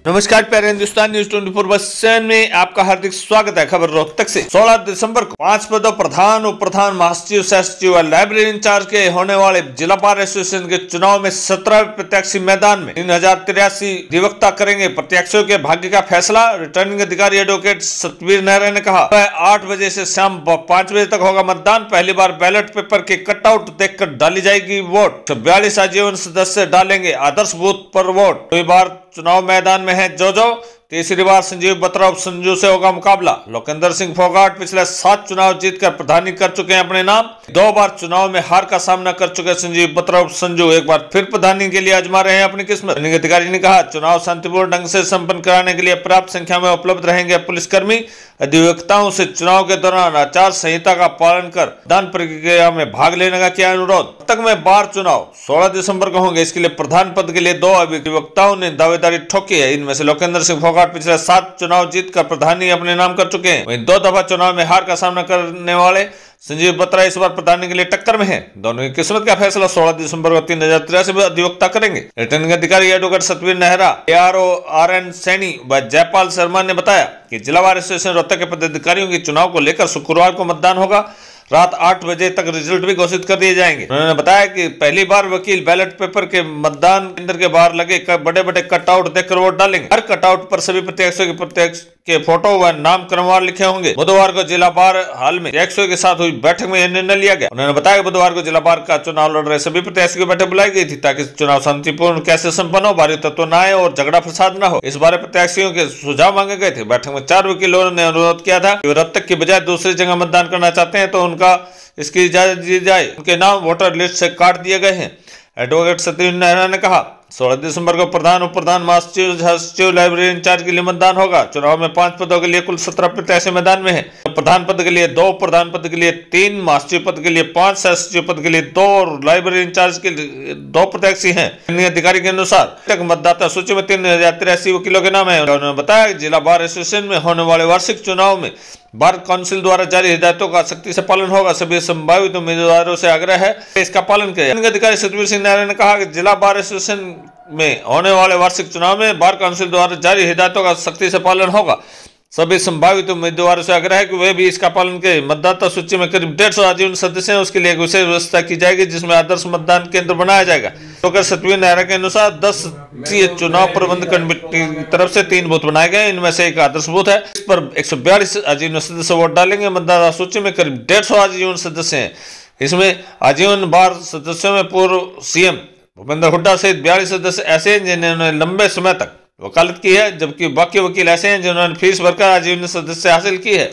नमस्कार प्यारे हिंदुस्तान न्यूज 24/7 में आपका हार्दिक स्वागत है। खबर रोहतक से 16 दिसंबर को 5 पदों प्रधान, उप प्रधान, महासचिव, सह सचिव और लाइब्रेरी इंचार्ज के होने वाले जिला बार एसोसिएशन के चुनाव में 17 प्रत्याशी मैदान में 3083 अधिवक्ता करेंगे प्रत्याशियों के भाग्य का फैसला। रिटर्निंग अधिकारी एडवोकेट सतवीर नेहरा ने कहा 8 बजे से शाम 5 बजे तक होगा मतदान। पहली बार बैलेट पेपर के कटआउट देखकर डाली जाएगी वोट। 42 आजीवन सदस्य डालेंगे आदर्श बूथ पर वोट। कई बार चुनाव मैदान में है जो तीसरी बार संजीव बत्रा संजू से होगा मुकाबला। लोकेंद्र सिंह फोगाट पिछले 7 चुनाव जीतकर प्रधानी कर चुके हैं अपने नाम। 2 बार चुनाव में हार का सामना कर चुके संजीव बत्रा संजू एक बार फिर प्रधानी के लिए आजमा रहे हैं अपनी किस्मत। अधिकारी ने कहा चुनाव शांतिपूर्ण ढंग से संपन्न कराने के लिए पर्याप्त संख्या में उपलब्ध रहेंगे पुलिसकर्मी। अधिवक्ताओं से चुनाव के दौरान आचार संहिता का पालन कर मतदान प्रक्रिया में भाग लेने का किया अनुरोध। तक में बार चुनाव 16 दिसंबर को होंगे। इसके लिए प्रधान पद के लिए 2 अधिवक्ताओं ने दावेदारी ठोकी है। इनमें से लोकेंद्र सिंह फोगाट पिछले 7 चुनाव जीतकर प्रधानी अपने नाम कर चुके हैं। वहीं 2 दफा चुनाव में हार का सामना करने वाले संजीव बत्रा इस बार प्रधानी के लिए टक्कर में हैं। दोनों की किस्मत का फैसला 16 दिसंबर को 3083 अधिवक्ता करेंगे। रिटर्निंग अधिकारी advocate Satvir Nehra, ARO RN Saini व जयपाल शर्मा ने बताया कि जिला बार एसोसिएशन रोहतक के पदाधिकारियों के चुनाव को लेकर शुक्रवार को मतदान होगा। रात 8 बजे तक रिजल्ट भी घोषित कर दिए जाएंगे। उन्होंने बताया कि पहली बार वकील बैलेट पेपर के मतदान केंद्र के बाहर लगे बड़े बड़े कटआउट देखकर वोट डालेंगे। हर कटआउट पर सभी प्रत्याशियों के फोटो व नाम क्रमवार लिखे होंगे। बुधवार को जिला बार हाल में प्रत्याशियों के साथ हुई बैठक में यह निर्णय लिया गया। उन्होंने बताया कि बुधवार को जिला बार का चुनाव लड़ रहे सभी प्रत्याशियों की बैठक बुलाई गई थी ताकि चुनाव शांतिपूर्ण कैसे संपन्न हो, भारी तत्व न आए और झगड़ा फसाद न हो। इस बारे प्रत्याशियों के सुझाव मांगे गए थे। बैठक में 4 वकीलों ने अनुरोध किया था कि रोहतक की बजाय दूसरी जगह मतदान करना चाहते हैं तो उनका इसकी इजाजत दी जाए। उनके नाम वोटर लिस्ट से काट दिए गए हैं। एडवोकेट सतवीर नेहरा ने कहा 16 दिसंबर को प्रधान, उप प्रधान, महासचिव, सचिव, लाइब्रेरी इंचार्ज के लिए मतदान होगा। चुनाव में 5 पदों के लिए कुल 17 प्रत्याशी मैदान में हैं। प्रधान पद के लिए 2, प्रधान पद के लिए 3, महासचिव पद के लिए 5, सह सचिव पद के लिए 2 और लाइब्रेरी इंचार्ज के लिए 2 प्रत्याशी हैं। अधिकारी के अनुसार मतदाता सूची में 3083 वकीलों के नाम है। उन्होंने बताया कि जिला बार एसोसिएशन में होने वाले वार्षिक चुनाव में बार काउंसिल द्वारा जारी हिदायतों का सख्ती से पालन होगा। सभी संभावित उम्मीदवारों से आग्रह है इसका पालन करें। अधिकारी सतवीर सिंह नेहरा ने कहा कि जिला बार एसोसिएशन में होने वाले वार्षिक चुनाव में बार काउंसिल द्वारा जारी हिदायतों का सख्ती से पालन होगा। सभी संभावित उम्मीदवारों से आग्रह है कि वे भी इसका पालन करें। मतदाता सूची में करीब 150 आजीवन सदस्य हैं। उसके लिए एक विशेष व्यवस्था की जाएगी जिसमें आदर्श मतदान केंद्र बनाया जाएगा। डॉक्टर सतवीर नेहरा के अनुसार 10 चुनाव प्रबंध कमेटी की तरफ से 3 बूथ बनाए गए। इनमें से एक आदर्श बूथ है। इस पर 142 आजीवन सदस्य वोट डालेंगे। मतदाता सूची में करीब 150 आजीवन सदस्य हैं। इसमें आजीवन बार सदस्यों में पूर्व CM भूपेंद्र हुड्डा सहित 42 सदस्य ऐसे हैं जिन्होंने लंबे समय तक वकालत की है, जबकि बाकी वकील ऐसे हैं जिन्होंने फीस भरकर आजीवन सदस्य हासिल की है।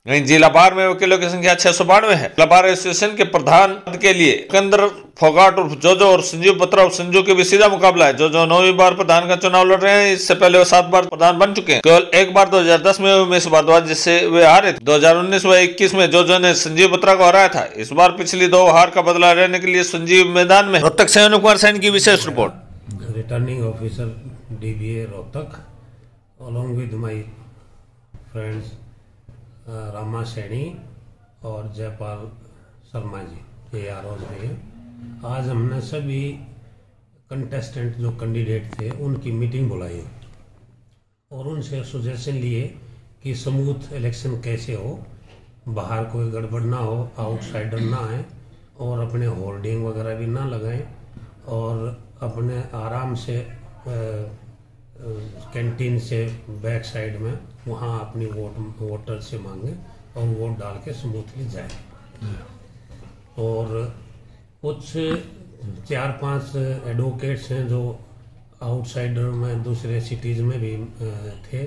वहीं जिला बार में वकीलों की संख्या 692 है। जिला बार एसोसिएशन के प्रधान पद के लिए लोकेंद्र फोगाट और जोजो और संजीव बत्रा संजू के भी सीधा मुकाबला है। जोजो 9वीं बार प्रधान का चुनाव लड़ रहे हैं। इससे पहले वो 7 बार प्रधान बन चुके हैं। केवल एक बार 2010 में उमेश भारद्वाज जिससे वे हारे थे। 2019 व 21 में जोजो ने संजीव बत्रा को हराया था। इस बार पिछली 2 हार का बदला लेने के लिए संजीव मैदान में। रोहतक से अनुप कुमार सैन की विशेष report. Returning officer DBA Rohtak along with my friends Rama Saini और जयपाल शर्मा जी ARO हैं। आज हमने सभी कंटेस्टेंट जो कैंडिडेट थे उनकी मीटिंग बुलाई और उनसे सुजेशन लिए कि स्मूथ इलेक्शन कैसे हो, बाहर कोई गड़बड़ ना हो, आउटसाइडर ना आए और अपने होर्डिंग वगैरह भी ना लगाएं और अपने आराम से कैंटीन से बैक साइड में वहाँ अपनी वोटर से मांगे और वोट डाल के स्मूथली जाए। और कुछ 4-5 एडवोकेट्स हैं जो आउटसाइडर में दूसरे सिटीज़ में भी थे।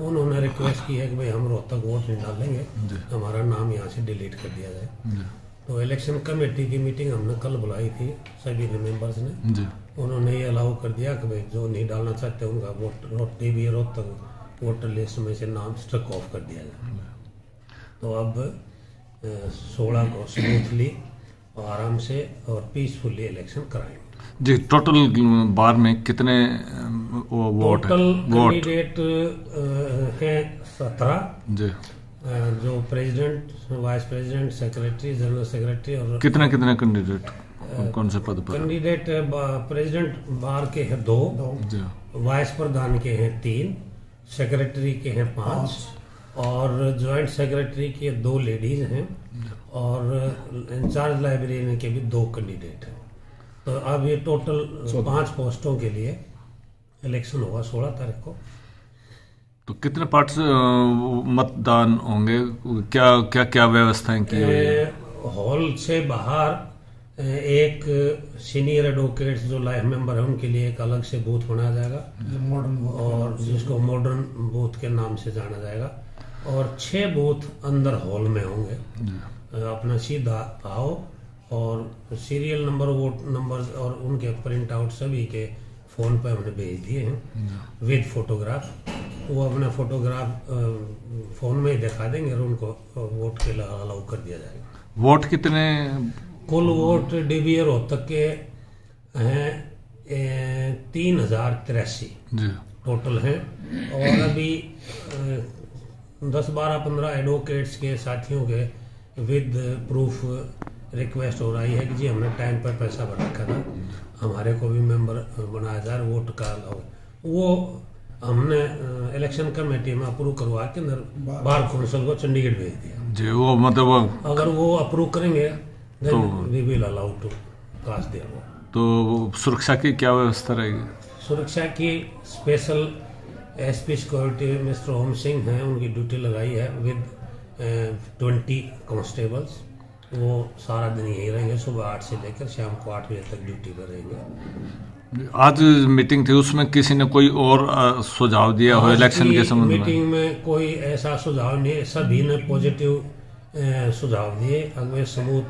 उन्होंने रिक्वेस्ट की है कि भाई हम रोहतक वोट नहीं डालेंगे, हमारा नाम यहाँ से डिलीट कर दिया जाए। तो इलेक्शन कमेटी की मीटिंग हमने कल बुलाई थी सभी मेंबर्स ने। उन्होंने ये अलाउ कर दिया कि भाई जो नहीं डालना चाहते उनका vote DBA Rohtak voter list में से नाम स्ट्रक ऑफ कर दिया जाए। तो अब 16 को स्मूथली और आराम से और पीसफुली इलेक्शन कराएंगे। जी। टोटल बार में कितने वोट टोटल कैंडिडेट है 17 जी। जो president, vice president, secretary, general secretary और कितने कैंडिडेट कौन से पद पर? कैंडिडेट प्रेसिडेंट बार के हैं 2, वाइस प्रधान के हैं 3, सेक्रेटरी के हैं 5 और ज्वाइंट सेक्रेटरी के 2 लेडीज हैं और इंचार्ज लाइब्रेरियन के भी 2 कैंडिडेट हैं। तो अब ये टोटल 5 पोस्टों के लिए इलेक्शन होगा 16 तारीख को। तो कितने पार्ट मतदान होंगे? क्या क्या क्या व्यवस्थाएं की हुई है? हॉल से बाहर एक सीनियर एडवोकेट्स जो लाइफ मेंबर है उनके लिए एक अलग से बूथ बनाया जाएगा और जिसको मॉडर्न बूथ के नाम से जाना जाएगा और 6 बूथ अंदर हॉल में होंगे। अपना सीधा आओ और सीरियल नंबर, वोट नंबर और उनके प्रिंट आउट सभी के फोन पे हमने भेज दिए हैं विद फोटोग्राफ। वो अपना फोटोग्राफ फोन में ही दिखा देंगे और उनको वोट के लिए अलाउ कर दिया जाएगा। वोट कितने? कुल वोट DBA रोहतक के हैं 3083 टोटल हैं और अभी 10, 12, 15 एडवोकेट्स के साथियों के विद प्रूफ रिक्वेस्ट हो रही है कि जी हमने टाइम पर पैसा भर रखा था, हमारे को भी मेंबर बनाया जाए, वोट का अलाउ। वो हमने इलेक्शन कमेटी में अप्रूव करवा के बार काउंसिल को चंडीगढ़ भेज दिया जी। वो मतलब अगर वो अप्रूव करेंगे तो we will allow to cast their vote. तो सुरक्षा की क्या व्यवस्था रहेगी? सुरक्षा की special SP security mister Om Singh हैं, उनकी ड्यूटी लगाई है विद 20 कांस्टेबल्स। वो सारा दिन यही रहेंगे, सुबह 8 से लेकर शाम को 8 बजे तक ड्यूटी पर रहेंगे। आज मीटिंग थी, उसमें किसी ने कोई और सुझाव दिया हो इलेक्शन के संबंध में? मीटिंग में कोई ऐसा सुझाव नहीं, सभी ने पॉजिटिव सुझाव दिए। अगर स्मूथ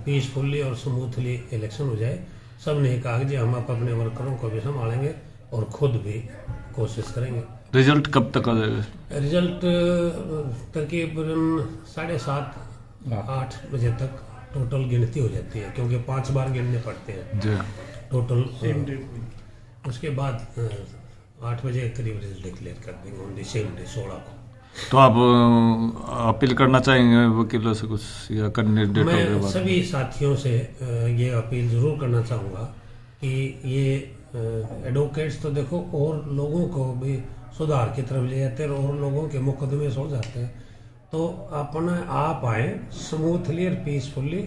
पीसफुली और स्मूथली इलेक्शन हो जाए। सब ने कहा कि जी हम अपने वर्करों को भी संभालेंगे और खुद भी कोशिश करेंगे। रिजल्ट कब तक आ जाएगा? रिजल्ट तकरीबन 7:30-8 बजे तक टोटल गिनती हो जाती है, क्योंकि 5 बार गिनने पड़ते हैं टोटल। उसके बाद 8 बजे करीब रिजल्ट डिक्लेयर कर देंगे ऑन द सेम डे 16 को। तो आप अपील करना चाहेंगे वकीलों से कुछ या कैंडिडेट? मैं सभी साथियों से ये अपील जरूर करना चाहूँगा कि ये एडवोकेट्स तो देखो और लोगों को भी सुधार की तरफ ले जाते हैं और लोगों के मुकदमे सो जाते हैं। तो अपना आप आए स्मूथली और पीसफुली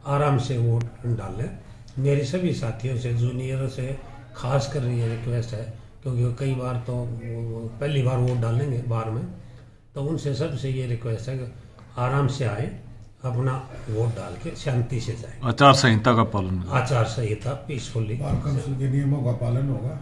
आराम से वोट डालें। मेरी सभी साथियों से, जूनियर से खास कर ये रिक्वेस्ट है, क्योंकि कई बार तो पहली बार वोट डालेंगे बार में, तो उनसे सबसे ये रिक्वेस्ट है कि आराम से आए, अपना वोट डाल के शांति से जाए। आचार संहिता का पालन? आचार संहिता पीसफुली, बार काउंसिल के नियमों का पालन होगा।